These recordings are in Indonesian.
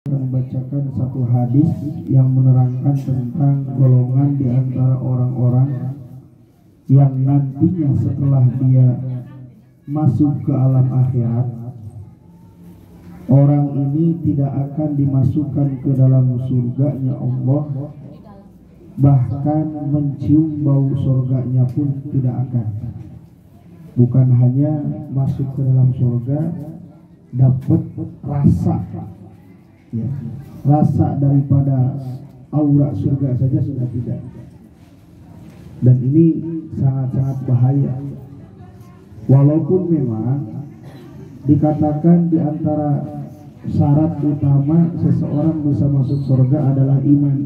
Membacakan satu hadis yang menerangkan tentang golongan di antara orang-orang yang nantinya setelah dia masuk ke alam akhirat, orang ini tidak akan dimasukkan ke dalam surganya Allah, bahkan mencium bau surganya pun tidak akan. Bukan hanya masuk ke dalam surga, dapat rasa, ya, rasa daripada aura surga saja sudah tidak. Dan ini sangat-sangat bahaya. Walaupun memang dikatakan di antara syarat utama seseorang bisa masuk surga adalah iman.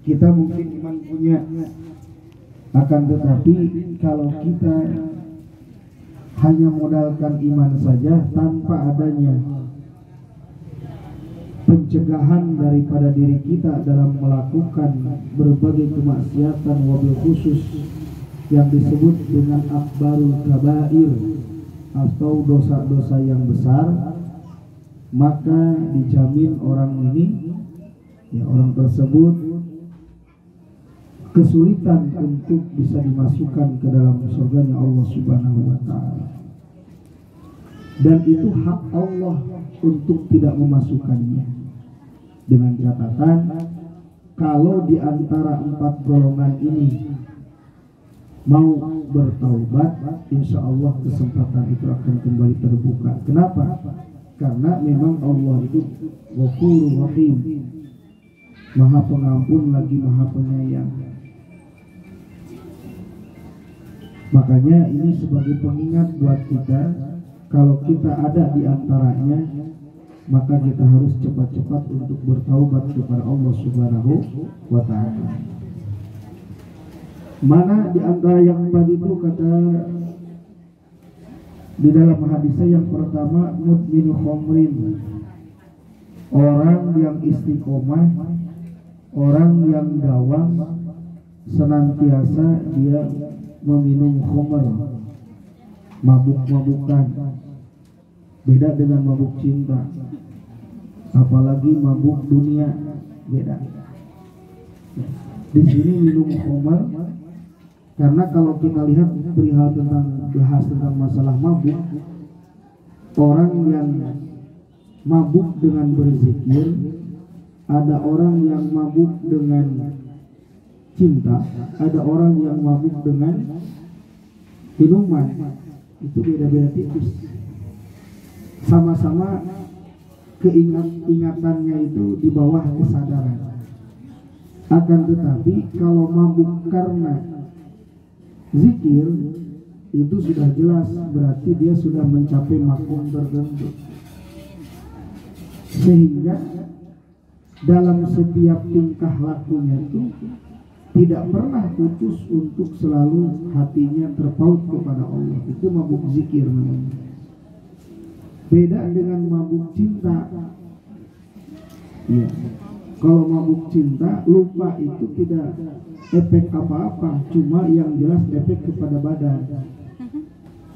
Kita mungkin iman punya, akan tetapi kalau kita hanya modalkan iman saja tanpa adanya pencegahan daripada diri kita dalam melakukan berbagai kemaksiatan, wabil khusus yang disebut dengan akbarul kabair atau dosa-dosa yang besar, maka dijamin orang ini, ya, orang tersebut kesulitan untuk bisa dimasukkan ke dalam surganya Allah Subhanahu wa ta'ala. Dan itu hak Allah untuk tidak memasukkannya, dengan catatan kalau di antara 4 golongan ini mau bertaubat, insya Allah kesempatan itu akan kembali terbuka. Kenapa? Karena memang Allah itu Ghafurur Rahim, Maha Pengampun lagi Maha Penyayang. Makanya ini sebagai pengingat buat kita, kalau kita ada di antaranya, maka kita harus cepat-cepat untuk bertaubat kepada Allah Subhanahu wa ta'ala. Mana di antara yang tadi itu kata di dalam hadisnya, yang pertama mudminu khamrin, orang yang istiqomah, orang yang dawam senantiasa dia meminum khamr, mabuk-mabukan. Beda dengan mabuk cinta, apalagi mabuk dunia, beda. Di sini minum khamr, karena kalau kita lihat perihal bahas tentang masalah mabuk, orang yang mabuk dengan berzikir, ada orang yang mabuk dengan cinta, ada orang yang mabuk dengan minuman. Itu beda-beda tipis. Sama-sama ingatannya itu di bawah kesadaran. Akan tetapi kalau mabuk karena zikir, itu sudah jelas berarti dia sudah mencapai makom tertentu, sehingga dalam setiap tingkah lakunya itu tidak pernah putus untuk selalu hatinya terpaut kepada Allah. Itu mabuk zikir namanya. Beda dengan mabuk cinta. Ya. Kalau mabuk cinta, lupa itu tidak efek apa-apa, cuma yang jelas efek kepada badan.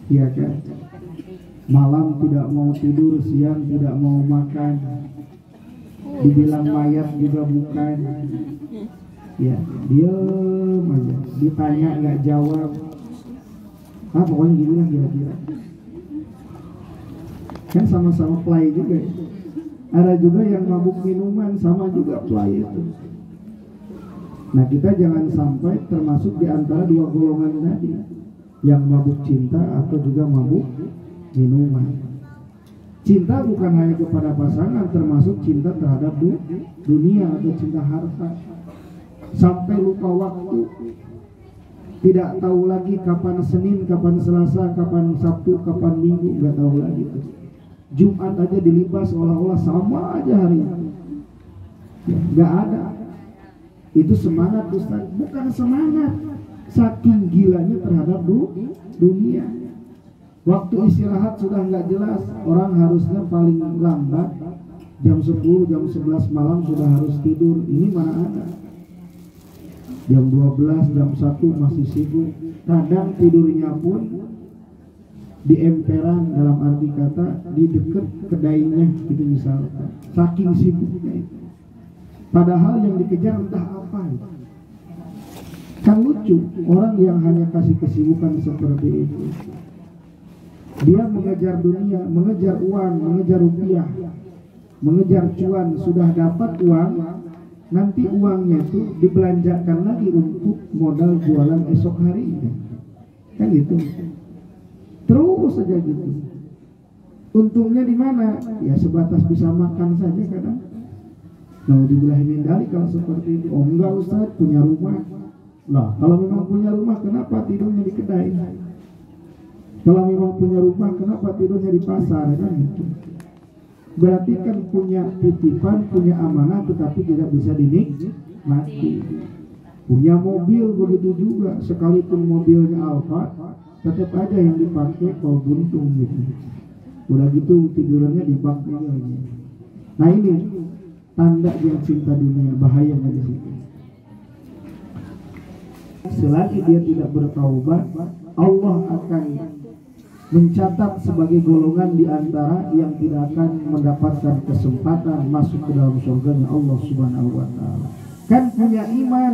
Iya kan? Malam tidak mau tidur, siang tidak mau makan, dibilang mayat juga bukan. Ya, diam aja, ditanya nggak jawab. Pokoknya gini lah kira-kira. Kan sama-sama play juga ya. Ada juga yang mabuk minuman, sama juga play itu. Nah, kita jangan sampai termasuk di antara 2 golongan tadi, yang mabuk cinta atau juga mabuk minuman. Cinta bukan hanya kepada pasangan, termasuk cinta terhadap dunia atau cinta harta. Sampai lupa waktu, tidak tahu lagi kapan Senin, kapan Selasa, kapan Sabtu, kapan Minggu, nggak tahu lagi tuh. Jumat aja dilibas seolah-olah sama aja hari ini. Nggak ada. Itu semangat, Ustaz. Bukan semangat, saking gilanya terhadap dunia. Waktu istirahat sudah nggak jelas. Orang harusnya paling lambat jam 10, jam 11 malam sudah harus tidur. Ini mana ada. Jam 12, jam 1 masih sibuk. Kadang tidurnya pun di emperan, dalam arti kata di dekat kedainya gitu misalnya, saking sibuknya itu. Padahal yang dikejar entah apa itu. Kan lucu, orang yang hanya kasih kesibukan seperti itu, dia mengejar dunia, mengejar uang, mengejar rupiah, mengejar cuan. Sudah dapat uang, nanti uangnya itu dibelanjakan lagi untuk modal jualan esok harinya. Kan gitu. Terus saja gitu. Untungnya di mana? Ya sebatas bisa makan saja kadang. Nah, dibilang hindari kalau seperti itu. Oh enggak Ustaz, punya rumah. Lah, kalau memang punya rumah, kenapa tidurnya di kedai? Kalau memang punya rumah, kenapa tidurnya di pasar? Kan gitu. Berarti kan punya titipan, punya amanah, tetapi tidak bisa dinikmati. Punya mobil begitu juga, sekalipun mobilnya Alfa, tetap aja yang dipakai kalau buntung gitu. Udah gitu tidurannya di bak lagi. Nah ini tanda yang cinta dunia, bahayanya di situ. Selagi dia tidak bertaubat, Allah akan mencatat sebagai golongan di antara yang tidak akan mendapatkan kesempatan masuk ke dalam surganya Allah Subhanahu wa taala. Kan punya iman,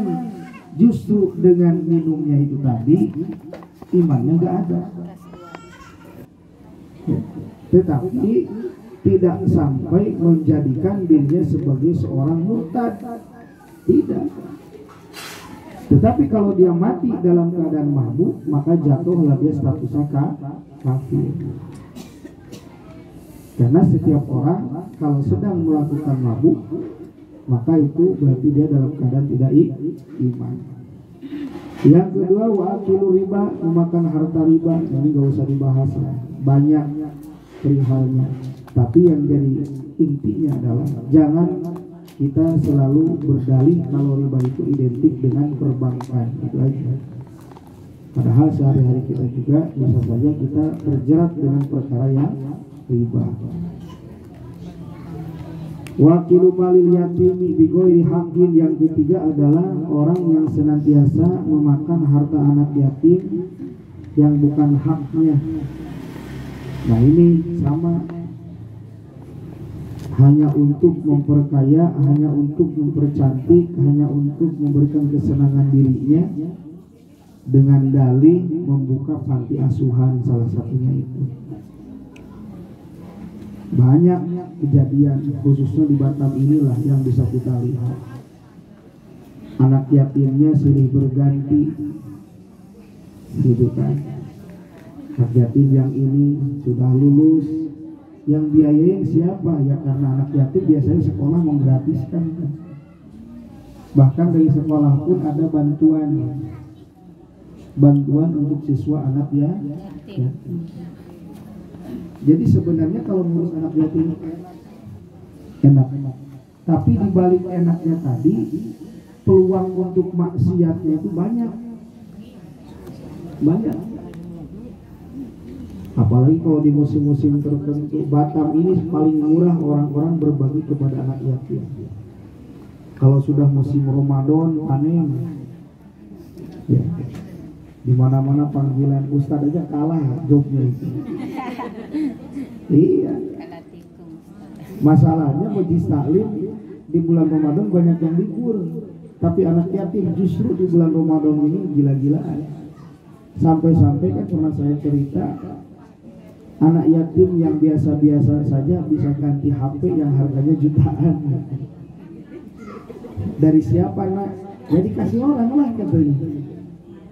justru dengan minumnya itu tadi imannya enggak ada. Tetapi tidak sampai menjadikan dirinya sebagai seorang murtad. Tidak. Tetapi kalau dia mati dalam keadaan mabuk, maka jatuhlah dia statusnya kafir. Karena setiap orang kalau sedang melakukan mabuk, maka itu berarti dia dalam keadaan tidak iman. Yang kedua, wa'akilu riba, memakan harta riba. Ini gak usah dibahas, banyak perihalnya. Tapi yang jadi intinya adalah jangan kita selalu berdalih kalau riba itu identik dengan perbankan, itu aja. Padahal sehari-hari kita juga bisa saja kita terjerat dengan perkara yang riba. Wakilu malil yatimi bighairi haqqin, yang ketiga adalah orang yang senantiasa memakan harta anak yatim yang bukan haknya. Nah ini sama, hanya untuk memperkaya, hanya untuk mempercantik, hanya untuk memberikan kesenangan dirinya, dengan dalih membuka panti asuhan salah satunya itu. Banyak kejadian khususnya di Batam inilah yang bisa kita lihat. Anak yatimnya silih berganti, gitu kan. Anak yatim yang ini sudah lulus, yang biayain siapa? Ya karena anak yatim biasanya sekolah menggratiskan. Bahkan dari sekolah pun ada bantuan untuk siswa anak yatim. Jadi sebenarnya kalau ngurus anak yatim enak. Tapi dibalik enaknya tadi, peluang untuk maksiatnya itu banyak. Apalagi kalau di musim-musim tertentu. Batam ini paling murah orang-orang berbagi kepada anak yatim. Kalau sudah musim Ramadan panen, ya, di mana-mana panggilan ustadz aja kalah jobnya itu. Iya. Masalahnya majlis taklim di bulan Ramadan banyak yang libur, tapi anak yatim justru di bulan Ramadan ini gila-gilaan. Sampai-sampai kan pernah saya cerita, anak yatim yang biasa-biasa saja bisa ganti HP yang harganya jutaan. Dari siapa nak? Ya dikasih orang lah katanya.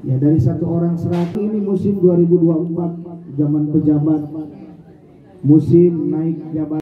Ya dari satu orang 100. Ini musim 2024, zaman pejabat, musim naik jabatan.